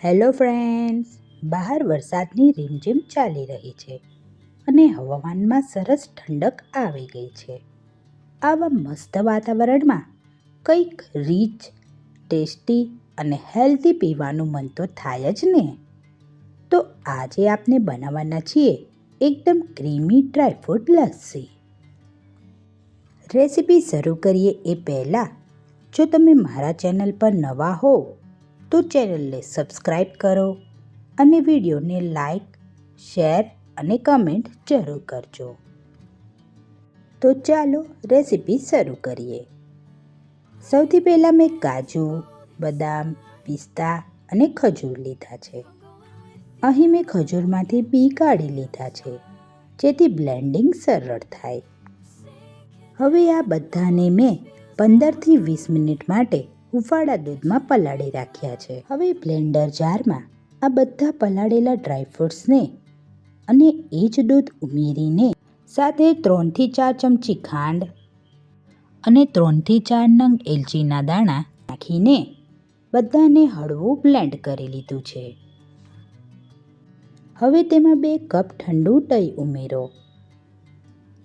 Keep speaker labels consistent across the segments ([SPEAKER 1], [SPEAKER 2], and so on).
[SPEAKER 1] Hello friends, બહાર વરસાદની રીમઝીમ ચાલી રહી છે અને હવામાનમાં સરસ ઠંડક આવી ગઈ છે. આવા મસ્ત વાતાવરણમાં કંઈક રીચ, ટેસ્ટી અને હેલ્ધી પીવાનું મન તો થાય જ ને. તો આજે આપણે બનાવવાના છીએ એકદમ ક્રીમી ડ્રાયફ્રૂટ લસ્સી. રેસીપી શરૂ કરીએ એ પહેલાં જો તમે મારા ચેનલ પર નવા હો તો ચેનલને સબસ્ક્રાઈબ કરો અને વિડીયોને લાઈક, શેર અને કમેન્ટ જરૂર કરજો. તો ચાલો રેસીપી શરૂ કરીએ. સૌથી પહેલાં મેં કાજુ, બદામ, પિસ્તા અને ખજૂર લીધા છે. અહીં મેં ખજૂરમાંથી બી કાઢી લીધા છે જેથી બ્લેન્ડિંગ સરળ થાય. હવે આ બધાને મેં 15થી 20 મિનિટ માટે હુંફાળા દૂધમાં પલાળી રાખ્યા છે. હવે બ્લેન્ડર જારમાં આ બધા પલાળેલા ડ્રાયફ્રૂટ્સને અને એ જ દૂધ ઉમેરીને સાથે 3થી 4 ચમચી ખાંડ અને 3થી 4 નંગ એલચીના દાણા નાખીને બધાને હળવું બ્લેન્ડ કરી લીધું છે. હવે તેમાં 2 કપ ઠંડુ દહીં ઉમેરો.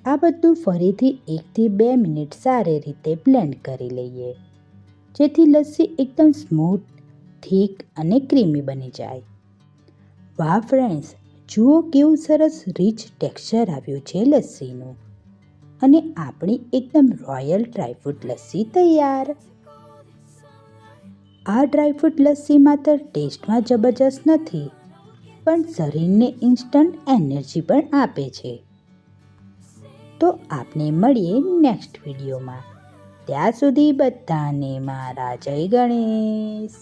[SPEAKER 1] આ બધું ફરીથી 1થી 2 મિનિટ સારી રીતે બ્લેન્ડ કરી લઈએ જેથી લસ્સી એકદમ સ્મૂથ, થીક અને ક્રીમી બની જાય. વાહ ફ્રેન્ડ્સ, જુઓ કેવું સરસ રીચ ટેક્સચર આવ્યું છે લસ્સીનું અને આપણી એકદમ રોયલ ડ્રાયફ્રૂટ લસ્સી તૈયાર. આ ડ્રાયફ્રૂટ લસ્સી માત્ર ટેસ્ટમાં જબરજસ્ત નથી પણ શરીરને ઇન્સ્ટન્ટ એનર્જી પણ આપે છે. તો આપણે મળીએ નેક્સ્ટ વિડીયોમાં. ત્યાં સુધી બધાને મારા જય ગણેશ.